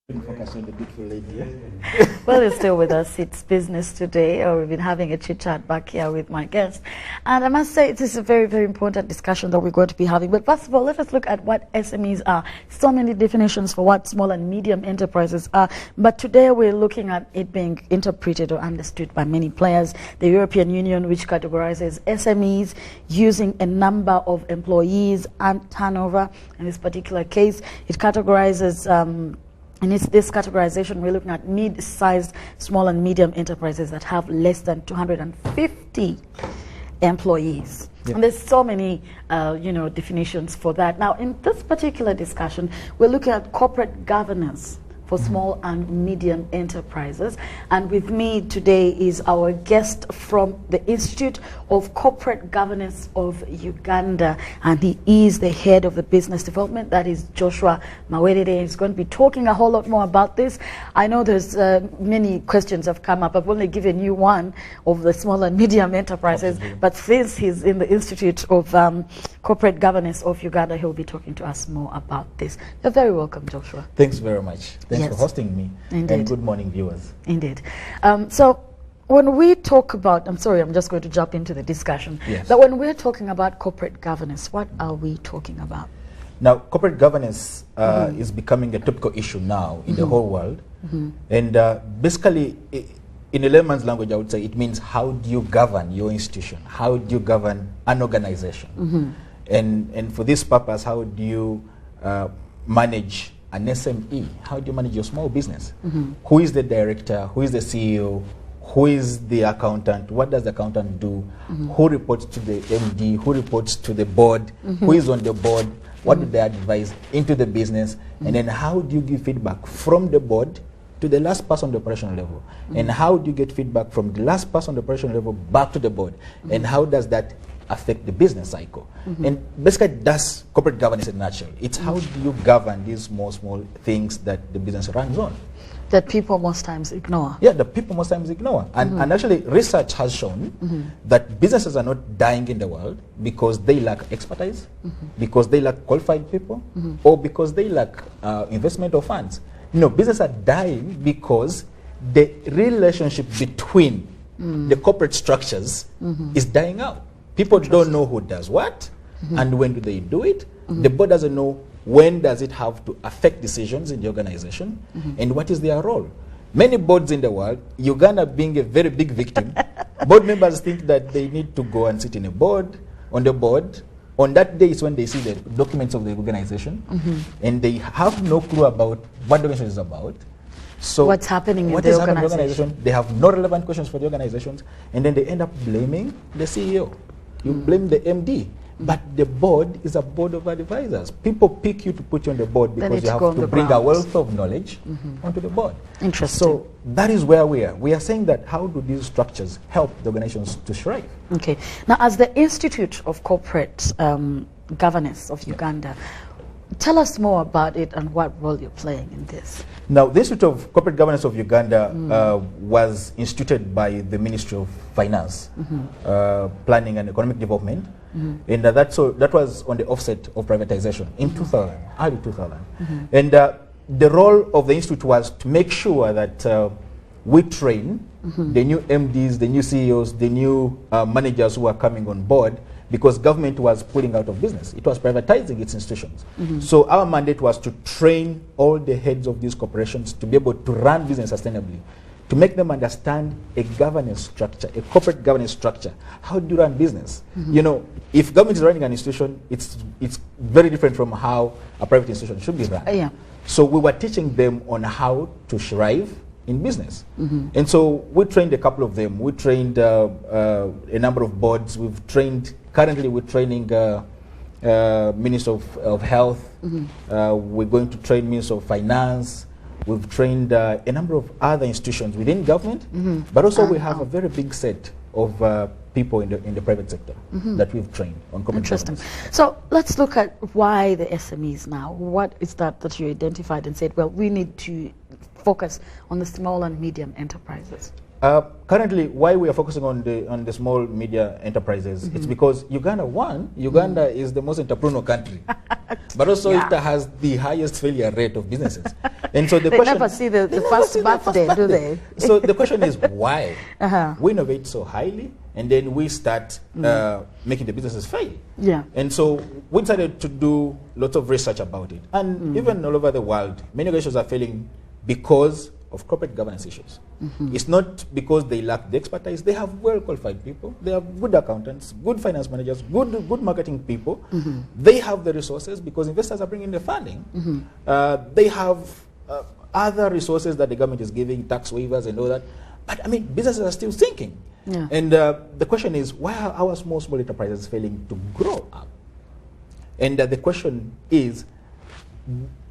Focus on the beautiful lady. Well, you're still with us. It's business today. We've been having a chit chat back here with my guest. And I must say, this is a very, very important discussion that we're going to be having. But first of all, let us look at what SMEs are. So many definitions for what small and medium enterprises are. But today we're looking at it being interpreted or understood by many players. The European Union, which categorizes SMEs using a number of employees and turnover. In this particular case, it categorizes in this categorization, we're looking at mid-sized, small and medium enterprises that have less than 250 employees. Yep. And there's so many, definitions for that. Now, in this particular discussion, we're looking at corporate governance for small and medium enterprises. And with me today is our guest from the Institute of Corporate Governance of Uganda, and he is the head of the business development. That is Joshua Mawerere. He's going to be talking a whole lot more about this. I know there's many questions have come up. I've only given you one of the small and medium enterprises, absolutely. But since he's in the Institute of Corporate Governance of Uganda, he'll be talking to us more about this. You're very welcome, Joshua. Thanks very much. Thanks Yes. for hosting me. Indeed. And good morning, viewers. Indeed. So when we talk about, I'm sorry, I'm just going to jump into the discussion. Yes. But when we're talking about corporate governance, what are we talking about? Now, corporate governance is becoming a topical issue now in the whole world. And basically, in a layman's language, I would say it means how do you govern your institution? How do you govern an organization? And for this purpose, how do you manage an SME? How do you manage your small business? Who is the director? Who is the CEO? Who is the accountant? What does the accountant do? Who reports to the MD? Who reports to the board? Who is on the board? What do they advise into the business? And then how do you give feedback from the board to the last person on the operational level? And how do you get feedback from the last person on the operational level back to the board? And how does that affect the business cycle? And basically that's corporate governance in a nutshell. It's how do you govern these small things that the business runs on. That people most times ignore. Yeah, that people most times ignore. And actually research has shown that businesses are not dying in the world because they lack expertise, because they lack qualified people, or because they lack investment or funds. No, businesses are dying because the relationship between the corporate structures is dying out. People don't know who does what and when do they do it. The board doesn't know when does it have to affect decisions in the organization and what is their role. Many boards in the world, Uganda being a very big victim, board members think that they need to go and sit in a board, on the board. On that day is when they see the documents of the organization and they have no clue about what the organization is about. So what's happening in the organization? They have no relevant questions for the organizations, and then they end up blaming the CEO. You blame the MD, but the board is a board of advisors. People pick you to put you on the board because you have to bring a wealth of knowledge onto the board. Interesting. So that is where we are. We are saying that how do these structures help the organizations to thrive? Okay. Now, as the Institute of Corporate Governance of Uganda, tell us more about it and what role you're playing in this. Now, the Institute of Corporate Governance of Uganda was instituted by the Ministry of Finance, Planning and Economic Development, and that was on the offset of privatization in 2000, early 2000. And the role of the Institute was to make sure that we train the new MDs, the new CEOs, the new managers who are coming on board, because government was pulling out of business. It was privatizing its institutions. So our mandate was to train all the heads of these corporations to be able to run business sustainably, to make them understand a governance structure, a corporate governance structure. How do you run business? You know, if government is running an institution, it's very different from how a private institution should be run. So we were teaching them on how to thrive in business. And so we trained a couple of them. We trained a number of boards. Currently we're training Minister of Health. We're going to train Minister of Finance. We've trained a number of other institutions within government, but also we have a very big set of people in the private sector that we've trained on corporate governance. So let's look at why the SMEs now. What is that you identified and said, well, we need to focus on the small and medium enterprises? Currently, why we are focusing on the small media enterprises, it's because Uganda is the most entrepreneurial country. but also it has the highest failure rate of businesses. And so the they question, never see the first birthday, do they? So the question is why? We innovate so highly, and then we start making the businesses fail. Yeah. And so we decided to do lots of research about it. And even all over the world, many organizations are failing because of corporate governance issues. It's not because they lack the expertise. They have well-qualified people. They have good accountants, good finance managers, good marketing people. They have the resources because investors are bringing the funding. They have other resources that the government is giving, tax waivers and all that. But, I mean, businesses are still sinking. Yeah. And the question is, why are our small enterprises failing to grow up? And the question is,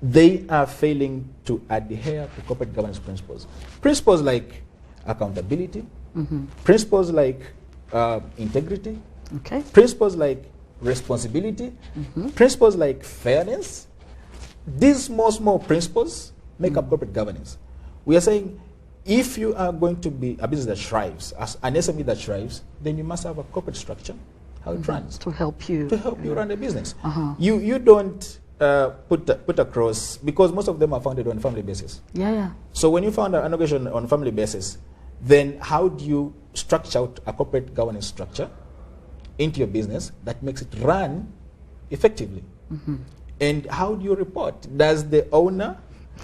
they are failing to adhere to corporate governance principles. Principles like accountability, principles like integrity, principles like responsibility, principles like fairness. These small principles make up corporate governance. We are saying, if you are going to be a business that thrives, as an SME that thrives, then you must have a corporate structure, how it runs. To help you. To help you run the business. You don't put across, because most of them are founded on a family basis. So when you found an organization on a family basis, then how do you structure out a corporate governance structure into your business that makes it run effectively? And how do you report? Does the owner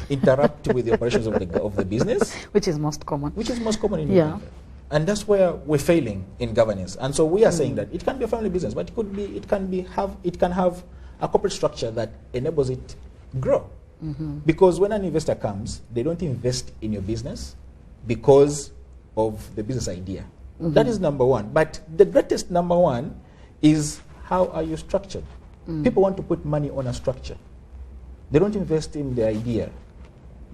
interact with the operations of the business? Which is most common. Which is most common in Uganda. And that's where we're failing in governance. And so we are saying that it can be a family business, but it can have a corporate structure that enables it grow. Because when an investor comes, they don't invest in your business because of the business idea. That is number one. But the greatest number one is, how are you structured? People want to put money on a structure. They don't invest in the idea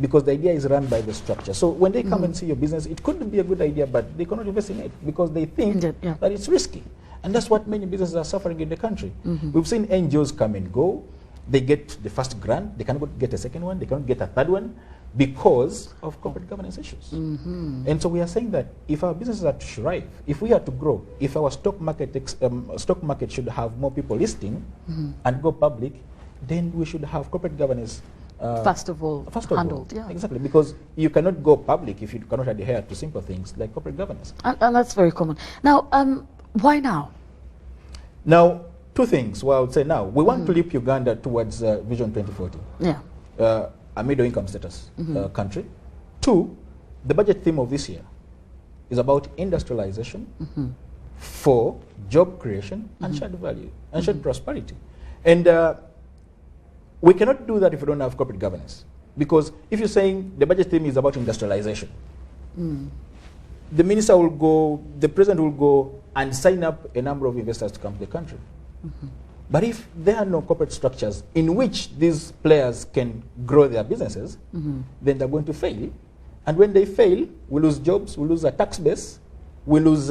because the idea is run by the structure. So when they come and see your business, it could be a good idea, but they cannot invest in it because they think that it's risky. And that's what many businesses are suffering in the country. We've seen NGOs come and go. They get the first grant. They cannot get a second one. They cannot get a third one because of corporate governance issues. And so we are saying that if our businesses are to thrive, if we are to grow, if our stock market should have more people listing and go public, then we should have corporate governance first of all handled. Exactly, because you cannot go public if you cannot adhere to simple things like corporate governance. And that's very common. Now, why now? Now, two things. Well, I would say now, we want to leap Uganda towards Vision 2040. A middle-income status country. Two, the budget theme of this year is about industrialization for job creation and shared value and shared prosperity. And we cannot do that if we don't have corporate governance. Because if you're saying the budget theme is about industrialization, the minister will go, the president will go and sign up a number of investors to come to the country. But if there are no corporate structures in which these players can grow their businesses, then they're going to fail. And when they fail, we lose jobs, we lose a tax base, we lose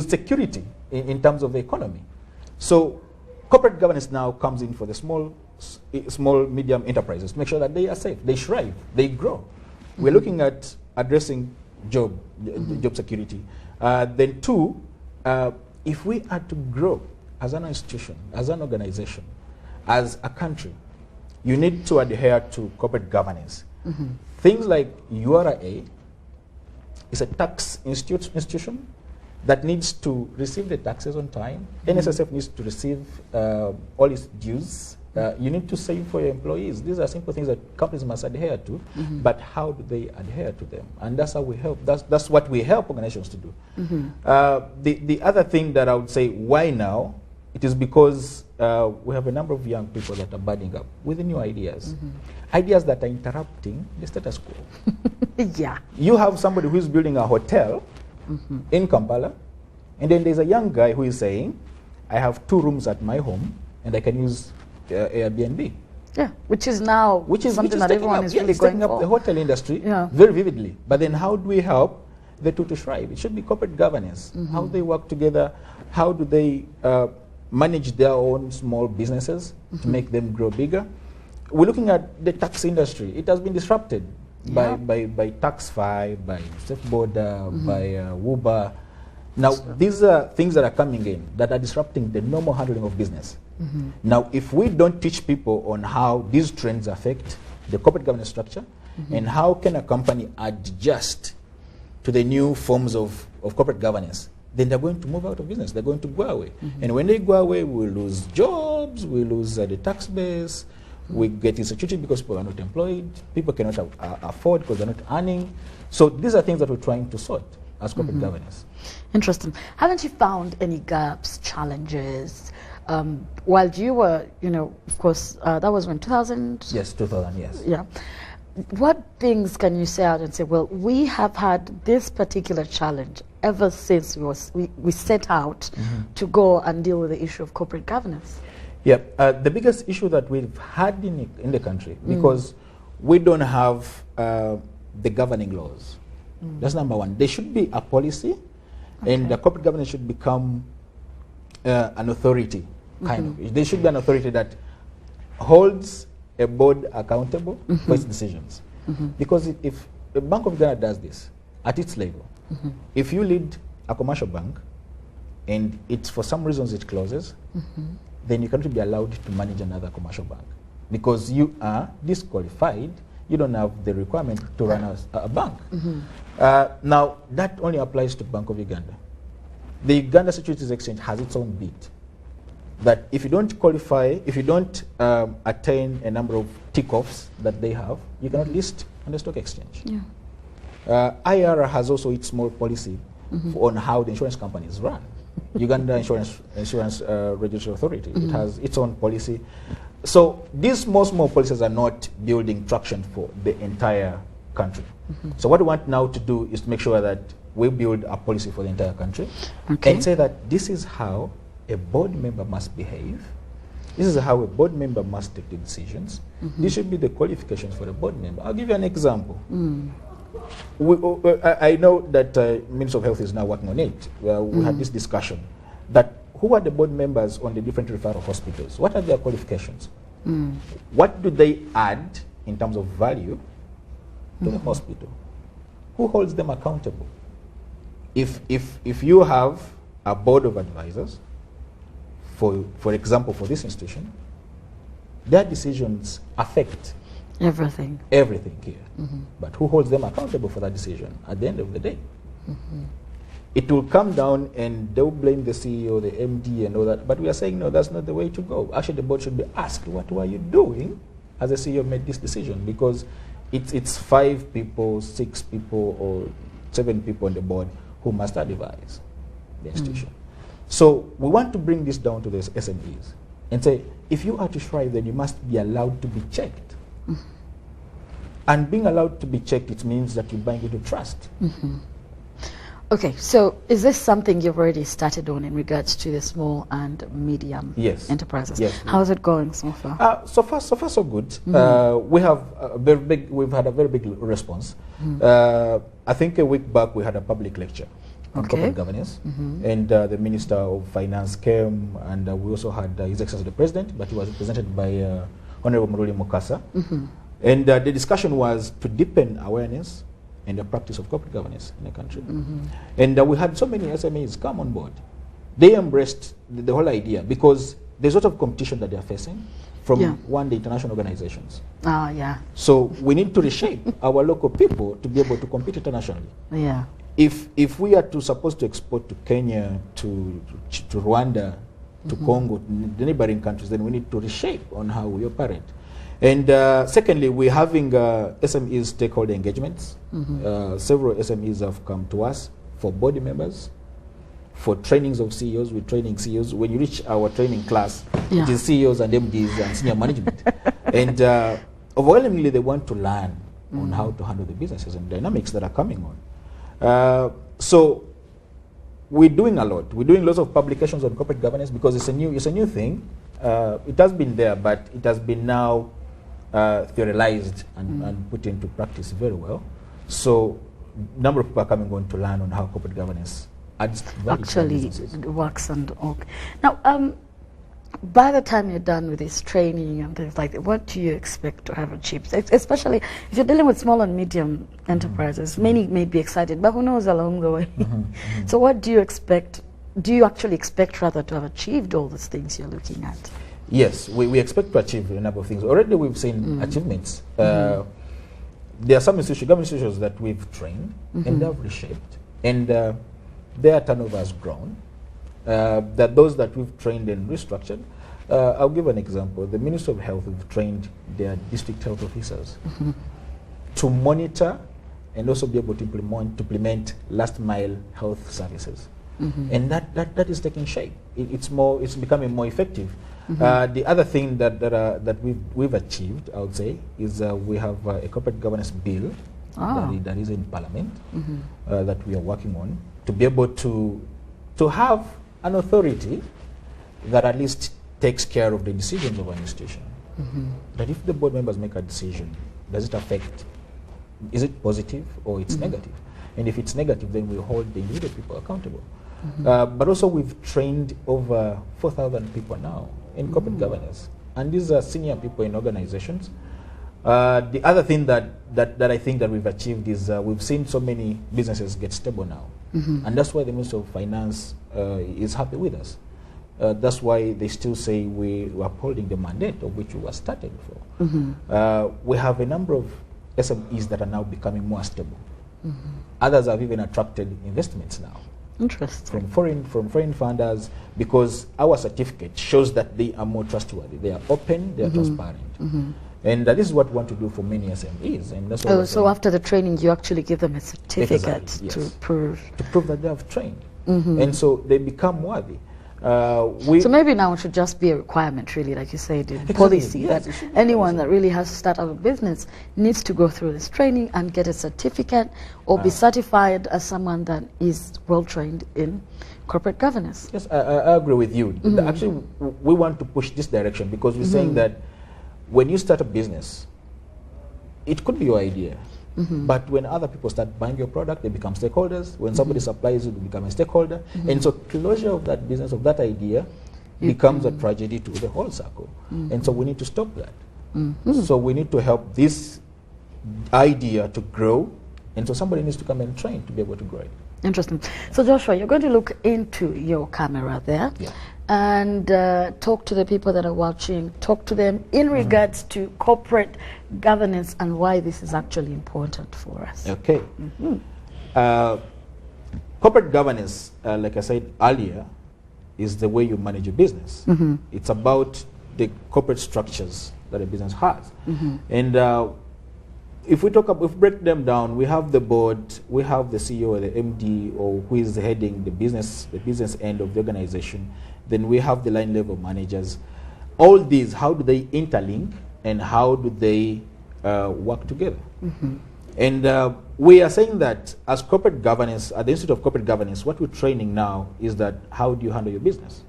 security in terms of the economy. So corporate governance now comes in for the small, medium enterprises to make sure that they are safe, they thrive, they grow. We're looking at addressing job security. Then two, if we are to grow as an institution, as an organization, as a country, you need to adhere to corporate governance. Things like URA is a tax institution that needs to receive the taxes on time. NSSF needs to receive all its dues. You need to save for your employees. These are simple things that companies must adhere to, but how do they adhere to them? And that's how we help. That's what we help organizations to do. The other thing that I would say, why now? It is because we have a number of young people that are budding up with new ideas. Ideas that are interrupting the status quo. You have somebody who is building a hotel in Kampala, and then there's a young guy who is saying, I have 2 rooms at my home, and I can use Airbnb. Which is now something that everyone is really going up for. The hotel industry very vividly. But then how do we help the two to thrive? It should be corporate governance. How do they work together? How do they manage their own small businesses to make them grow bigger? We're looking at the tax industry. It has been disrupted by TaxFi, by SafeBorder, by Uber. Now, these are things that are coming in that are disrupting the normal handling of business. Now, if we don't teach people on how these trends affect the corporate governance structure and how can a company adjust to the new forms of corporate governance, then they're going to move out of business. They're going to go away. And when they go away, we lose jobs, we lose the tax base, we get insecurity because people are not employed, people cannot afford because they're not earning. So these are things that we're trying to sort as corporate governance. Interesting. Haven't you found any gaps, challenges? While you were, of course, that was when 2000? Yes, 2000, yes. Yeah. What things can you say out and say, well, we have had this particular challenge ever since we set out to go and deal with the issue of corporate governance? Yeah, the biggest issue that we've had in the country, because we don't have the governing laws. That's number one. There should be a policy, and the corporate governance should become an authority, kind of. There should be an authority that holds a board accountable for its decisions. Because if the Bank of Uganda does this at its level, if you lead a commercial bank and it's for some reasons it closes, then you cannot be allowed to manage another commercial bank because you are disqualified. You don't have the requirement to run a bank. Now, that only applies to Bank of Uganda. The Uganda Securities Exchange has its own beat. That if you don't qualify, if you don't attain a number of tick-offs that they have, you cannot list on the stock exchange. IR has also its small policy on how the insurance companies run. Uganda Insurance Regulatory Authority, it has its own policy. So these small policies are not building traction for the entire country. So what we want now to do is to make sure that we build a policy for the entire country and say that this is how a board member must behave. This is how a board member must take the decisions. This should be the qualifications for a board member. I'll give you an example. I know that Minister of Health is now working on it. We had this discussion that who are the board members on the different referral hospitals? What are their qualifications? What do they add in terms of value to the hospital? Who holds them accountable? If you have a board of advisors, for example, for this institution, their decisions affect everything here. But who holds them accountable for that decision at the end of the day? It will come down and they'll blame the CEO, the MD and all that. But we are saying, no, that's not the way to go. Actually, the board should be asked, what were you doing as the CEO made this decision? Because it's 5 people, 6 people, or 7 people on the board who must advise the institution. So we want to bring this down to the SMEs and say, if you are to thrive, then you must be allowed to be checked. And being allowed to be checked, it means that you're buying into trust. Okay, so is this something you've already started on in regards to the small and medium enterprises? Yes. How is it going so far? So far, so good. We've had a very big response. I think a week back we had a public lecture on corporate governance, and the Minister of Finance came, and we also had His Excellency the President, but he was represented by Honorable Muruli Mukasa. And the discussion was to deepen awareness and the practice of corporate governance in the country. And we had so many SMEs come on board. They embraced the whole idea because there's a lot of competition that they're facing from the international organizations. So we need to reshape our local people to be able to compete internationally. If we are supposed to export to Kenya, to Rwanda, to Congo, to the neighboring countries, then we need to reshape on how we operate. And secondly, we're having SMEs stakeholder engagements. Several SMEs have come to us for board members, for trainings of CEOs. We're training CEOs. When you reach our training class, it is CEOs and MDs and senior management. And overwhelmingly, they want to learn on how to handle the businesses and dynamics that are coming on. So we're doing a lot. We're doing lots of publications on corporate governance because it's a new thing. It has been there, but it has been now theorized and put into practice very well. So a number of people are coming on to learn on how corporate governance adds value actually works. And now, by the time you're done with this training and things like that, what do you expect to have achieved? Especially if you're dealing with small and medium enterprises, many may be excited, but who knows along the way. So what do you expect? Do you actually expect rather to have achieved all these things you're looking at? Yes, we expect to achieve a number of things. Already we've seen achievements. There are some government institutions that we've trained and they've reshaped, and their turnover has grown. That those that we've trained and restructured. I'll give an example. The Ministry of Health have trained their district health officers to monitor and also be able to implement last mile health services. And that is taking shape. It's becoming more effective. The other thing that we've achieved, I would say, is we have a corporate governance bill that is in Parliament that we are working on to be able to have an authority that at least takes care of the decisions of an institution. That if the board members make a decision, does it affect, is it positive or it's negative? And if it's negative, then we hold the individual people accountable. But also we've trained over 4,000 people now in corporate governance. And these are senior people in organizations. The other thing that I think that we've achieved is we've seen so many businesses get stable now. And that's why the Minister of Finance is happy with us. That's why they still say we are upholding the mandate of which we were started for. We have a number of SMEs that are now becoming more stable. Others have even attracted investments now. Interesting. From foreign funders, because our certificate shows that they are more trustworthy. They are open, they are transparent. And this is what we want to do for many SMEs. And that's what so after the training, you actually give them a certificate exactly, yes, to prove that they have trained. And so they become worthy. So maybe now it should just be a requirement, really, like you said, in policy, yes, that anyone that really has to start up a business needs to go through this training and get a certificate or be certified as someone that is well-trained in corporate governance. Yes, I agree with you. Actually, we want to push this direction because we're saying that when you start a business, it could be your idea. But when other people start buying your product, they become stakeholders. When somebody supplies you, they become a stakeholder. And so closure of that business, of that idea, becomes a tragedy to the whole circle. And so we need to stop that. So we need to help this idea to grow. And so somebody needs to come and train to be able to grow it. Interesting. So Joshua, you're going to look into your camera there and talk to the people that are watching, talk to them in regards to corporate governance and why this is actually important for us. Okay. Corporate governance, like I said earlier, is the way you manage a business. It's about the corporate structures that a business has. And if we break them down, we have the board, we have the CEO or the MD, or who is heading the business end of the organization. Then we have the line level managers. All these, how do they interlink and how do they work together? And we are saying that as corporate governance, at the Institute of Corporate Governance, what we're training now is that how do you handle your business?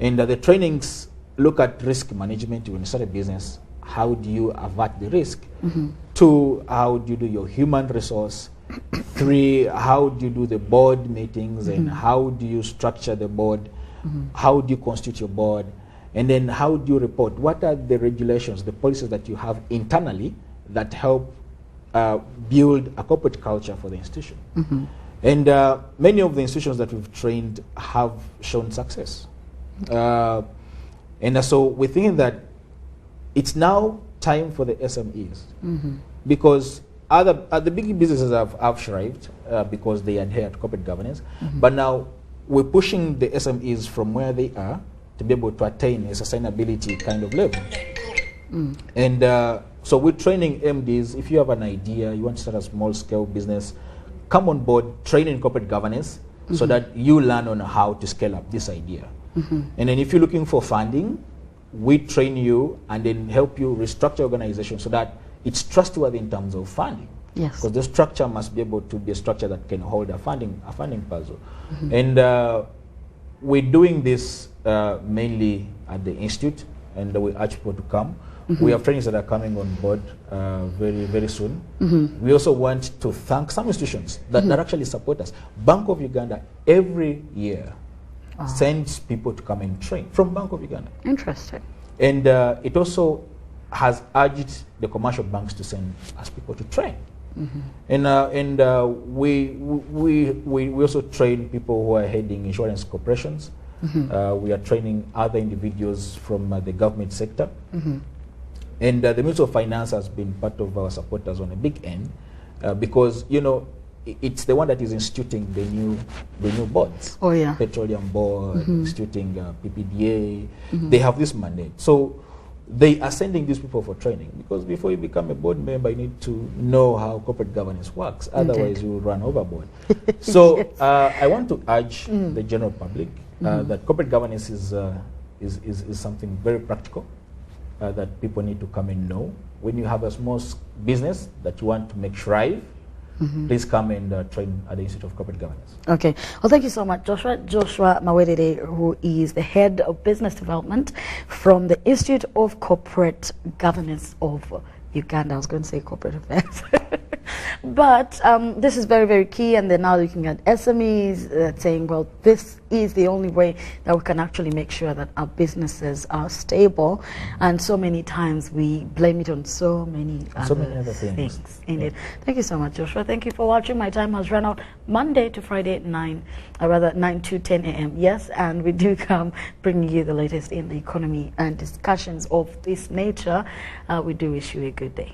And the trainings look at risk management when you start a business. How do you avert the risk? 2, how do you do your human resource? 3, how do you do the board meetings and how do you structure the board? How do you constitute your board? And then how do you report? What are the regulations, the policies that you have internally that help build a corporate culture for the institution? And many of the institutions that we've trained have shown success. And so we're thinking that it's now time for the SMEs because the big businesses have thrived because they adhere to corporate governance. But now we're pushing the SMEs from where they are to be able to attain a sustainability kind of level. And so we're training MDs. If you have an idea, you want to start a small scale business, come on board, train in corporate governance so that you learn on how to scale up this idea. And then if you're looking for funding, we train you and then help you restructure organization so that it's trustworthy in terms of funding. Yes. Because the structure must be able to be a structure that can hold a funding puzzle. And we're doing this mainly at the Institute, and we urge people to come. We have trainings that are coming on board very, very soon. We also want to thank some institutions that actually support us. Bank of Uganda, every year, sends people to come and train from Bank of Uganda. Interesting. And it also has urged the commercial banks to send us people to train. And we also train people who are heading insurance corporations. We are training other individuals from the government sector. And the Ministry of Finance has been part of our supporters on a big end because, you know, it's the one that is instituting the new boards. Oh, yeah. Petroleum Board, instituting PPDA. They have this mandate. So they are sending these people for training because before you become a board member, you need to know how corporate governance works. Otherwise, you will run overboard. So I want to urge the general public that corporate governance is something very practical that people need to come and know. When you have a small business that you want to make thrive, please come and train at the Institute of Corporate Governance. Okay. Well, thank you so much, Joshua. Joshua Mawedede, who is the head of business development from the Institute of Corporate Governance of Uganda. I was going to say corporate affairs. But this is very, very key, and they're now looking at SMEs saying, well, this is the only way that we can actually make sure that our businesses are stable. And so many times we blame it on so many other things. Indeed. Thank you so much, Joshua. Thank you for watching. My time has run out. Monday to Friday at 9 to 10 a.m. Yes, and we do come bringing you the latest in the economy and discussions of this nature. We do wish you a good day.